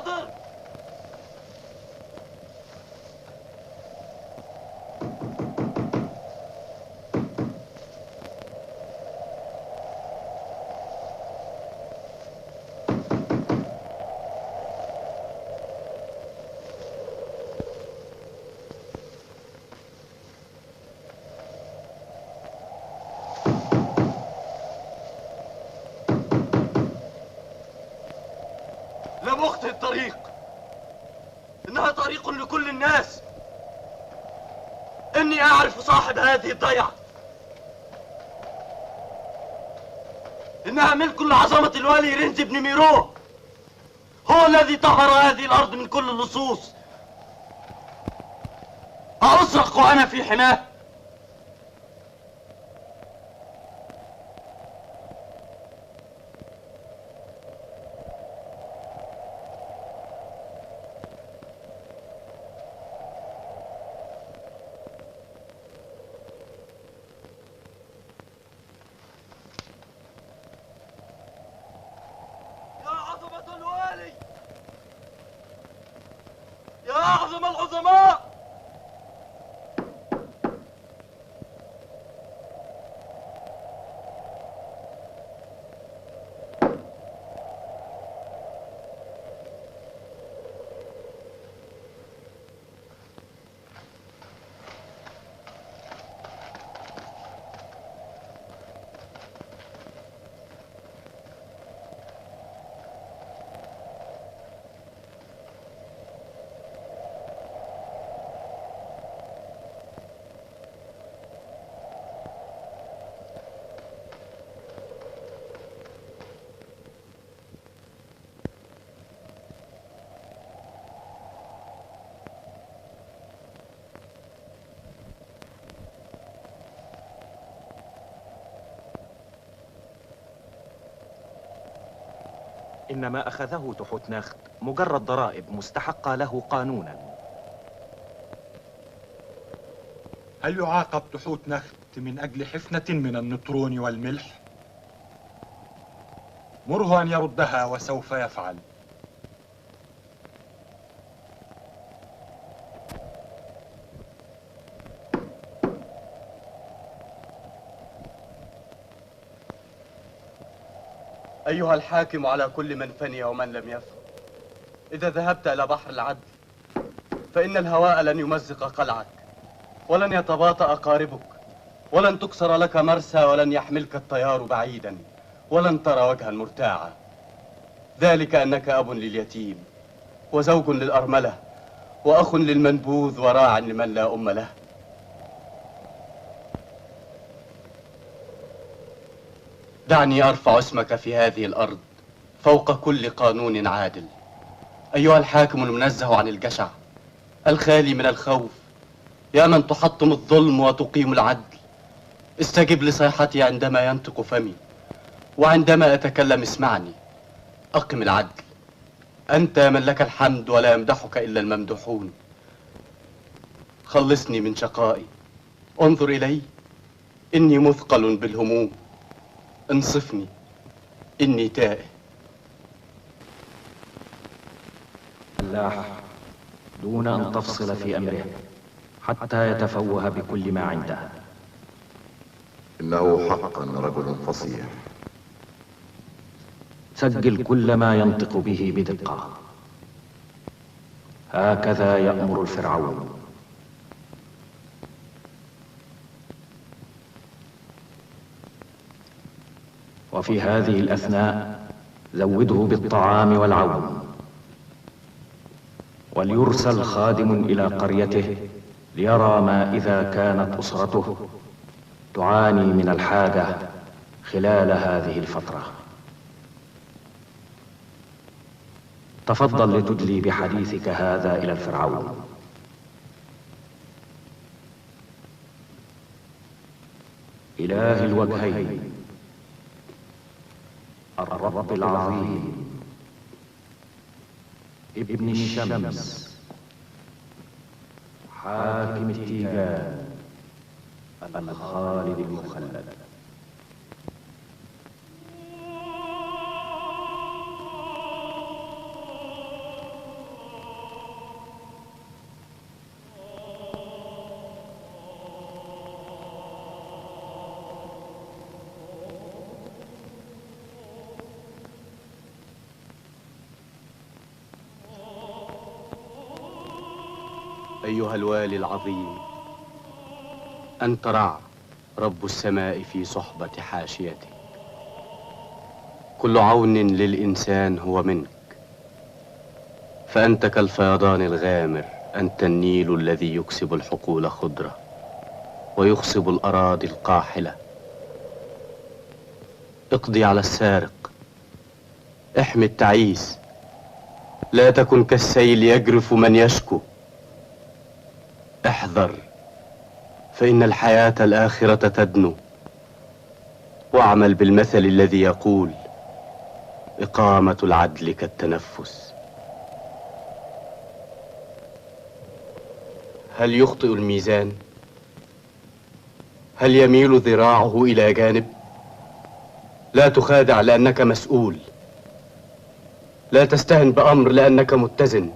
حاضر. لم أخطئ الطريق، إنها طريق لكل الناس. إني أعرف صاحب هذه الضيعة، إنها ملك لعظمة الوالي رينز بن ميرو، هو الذي طهر هذه الأرض من كل اللصوص. أسرق وأنا في حماه؟ يا أعظم العظماء، إنما أخذه تحتنخت مجرد ضرائب مستحقة له قانونا. هل يعاقب تحتنخت من أجل حفنة من النطرون والملح؟ مره أن يردها وسوف يفعل. أيها الحاكم على كل من فني ومن لم يفن، إذا ذهبت إلى بحر العدل فإن الهواء لن يمزق قلعك، ولن يتباطأ قاربك، ولن تكسر لك مرسى، ولن يحملك الطيار بعيدا، ولن ترى وجها مرتاعا. ذلك أنك أب لليتيم، وزوج للأرملة، وأخ للمنبوذ، وراع لمن لا أم له. دعني أرفع اسمك في هذه الأرض فوق كل قانون عادل، أيها الحاكم المنزه عن الجشع، الخالي من الخوف، يا من تحطم الظلم وتقيم العدل. استجب لصيحتي عندما ينطق فمي، وعندما أتكلم اسمعني. أقم العدل، أنت من لك الحمد، ولا يمدحك إلا الممدوحون. خلصني من شقائي، انظر إلي، إني مثقل بالهموم. انصفني، إني تائه. فلاح دون أن تفصل في أمره حتى يتفوه بكل ما عنده. إنه حقا رجل فصيح. سجل كل ما ينطق به بدقة. هكذا يأمر الفرعون. وفي هذه الأثناء زوده بالطعام والعون، وليرسل خادم إلى قريته ليرى ما إذا كانت أسرته تعاني من الحاجة خلال هذه الفترة. تفضل لتدلي بحديثك هذا إلى الفرعون. إله الوجهين، الرب العظيم، ابن الشمس، حاكم التيجان، الخالد المخلد. أيها الوالي العظيم، أنت رع رب السماء في صحبة حاشيته. كل عون للإنسان هو منك، فأنت كالفيضان الغامر، أنت النيل الذي يكسب الحقول خضرة ويخصب الأراضي القاحلة. اقضي على السارق، احمي التعيس، لا تكن كالسيل يجرف من يشكو. احذر، فإن الحياة الآخرة تدنو، واعمل بالمثل الذي يقول: إقامة العدل كالتنفس. هل يخطئ الميزان؟ هل يميل ذراعه إلى جانب؟ لا تخادع لأنك مسؤول، لا تستهن بأمر لأنك متزن،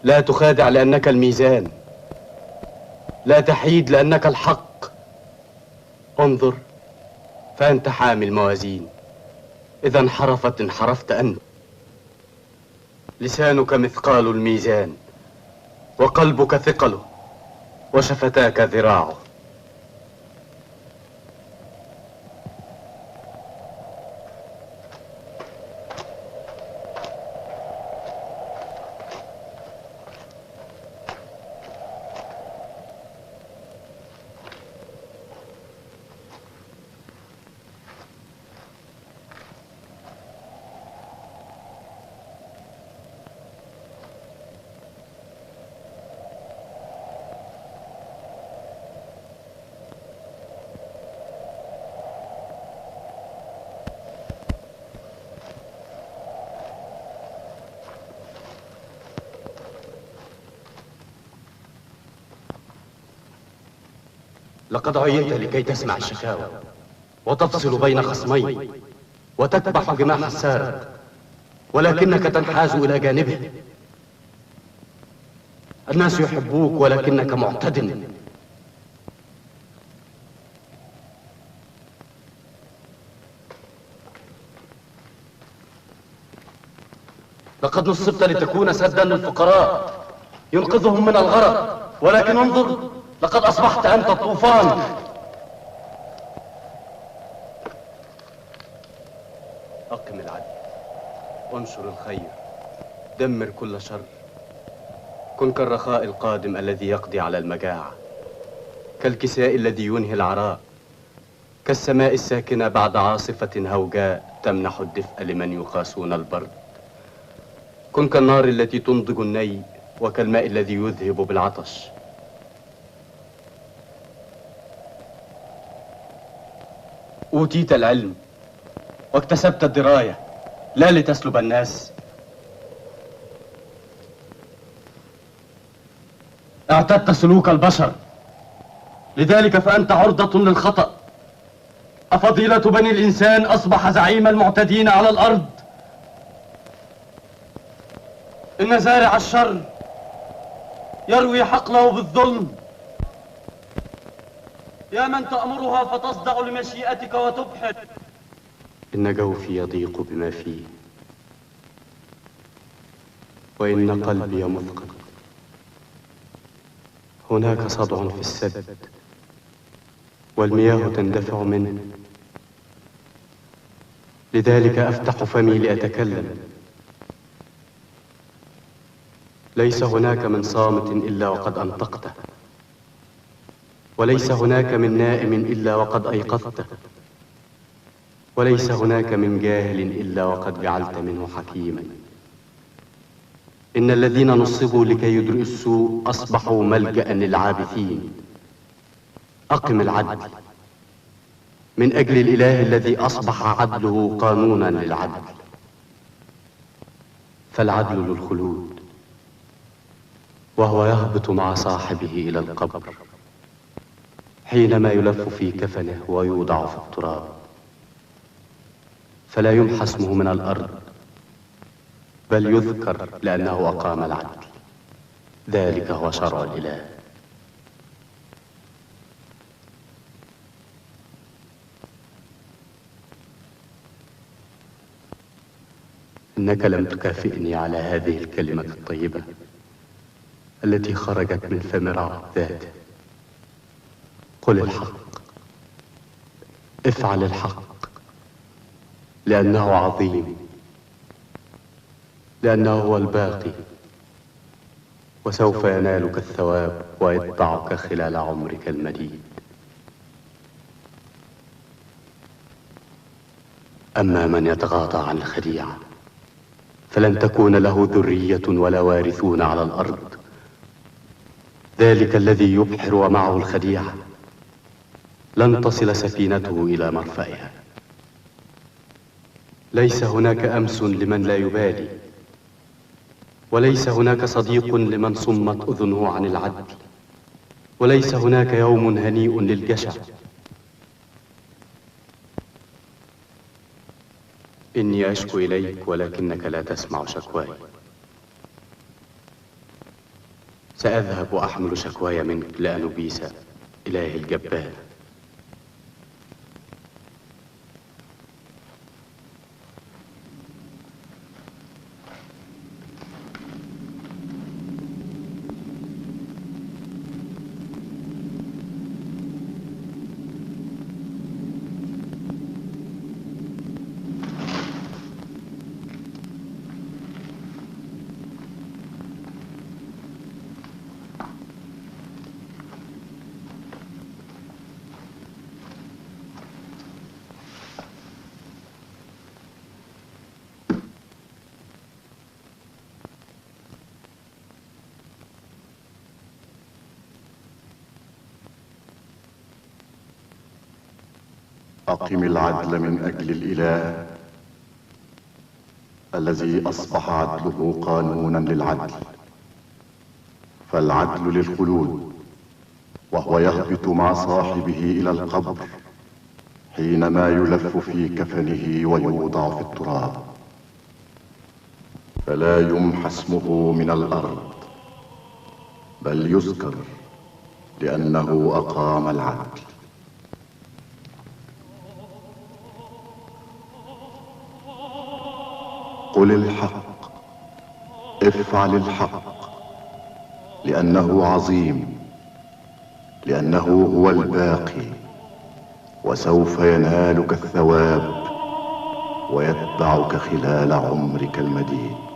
لا تخادع لأنك الميزان، لا تحيد لأنك الحق. انظر، فأنت حامل الموازين، إذا انحرفت انحرفت أنت. لسانك مثقال الميزان، وقلبك ثقله، وشفتاك ذراعه. لقد عينت لكي تسمع الشكاوى وتفصل بين خصمين وتكبح جماح السارق، ولكنك تنحاز إلى جانبه. الناس يحبوك ولكنك معتد. لقد نصبت لتكون سدا للفقراء ينقذهم من الغرق، ولكن انظر، لقد أصبحت أنت الطوفان. أقم العدل وانشر الخير، دمر كل شر، كن كالرخاء القادم الذي يقضي على المجاعة، كالكساء الذي ينهي العراء، كالسماء الساكنة بعد عاصفة هوجاء تمنح الدفء لمن يقاسون البرد. كن كالنار التي تنضج الني، وكالماء الذي يذهب بالعطش. أوتيت العلم واكتسبت الدراية لا لتسلب الناس. اعتدت سلوك البشر، لذلك فأنت عرضة للخطأ. أفضيلة بني الإنسان أصبح زعيم المعتدين على الأرض. إن زارع الشر يروي حقله بالظلم. يا من تأمرها فتصدع لمشيئتك وتبحث. إن جوفي يضيق بما فيه، وإن قلبي مثقل. هناك صدع في السد، والمياه تندفع منه، لذلك أفتح فمي لأتكلم. ليس هناك من صامت إلا وقد أنطقته، وليس هناك من نائم إلا وقد أيقظته، وليس هناك من جاهل إلا وقد جعلت منه حكيما. إن الذين نصبوا لكي يدرئوا السوء أصبحوا ملجأ للعابثين. أقم العدل من أجل الإله الذي أصبح عدله قانونا للعدل. فالعدل للخلود، وهو يهبط مع صاحبه إلى القبر حينما يلف في كفنه ويوضع في التراب، فلا يمحى اسمه من الأرض، بل يذكر لأنه أقام العدل. ذلك هو شرع الإله. إنك لم تكافئني على هذه الكلمة الطيبة، التي خرجت من فم رعد ذاته. قل الحق، افعل الحق، لأنه عظيم، لأنه هو الباقي، وسوف ينالك الثواب ويتبعك خلال عمرك المديد. أما من يتغاضى عن الخديعة فلن تكون له ذرية ولا وارثون على الأرض. ذلك الذي يبحر ومعه الخديعة لن تصل سفينته إلى مرفأها. ليس هناك أمس لمن لا يبالي، وليس هناك صديق لمن صمت أذنه عن العدل، وليس هناك يوم هنيء للجشع. إني أشكو إليك ولكنك لا تسمع شكواي. سأذهب وأحمل شكواي منك لأنوبيس إله الجبار. أقم العدل من أجل الإله الذي أصبح عدله قانونا للعدل، فالعدل للخلود، وهو يهبط مع صاحبه إلى القبر حينما يلف في كفنه ويوضع في التراب، فلا يمحى اسمه من الأرض بل يذكر لأنه أقام العدل. قل الحق، افعل الحق، لأنه عظيم، لأنه هو الباقي، وسوف ينالك الثواب ويتبعك خلال عمرك المديد.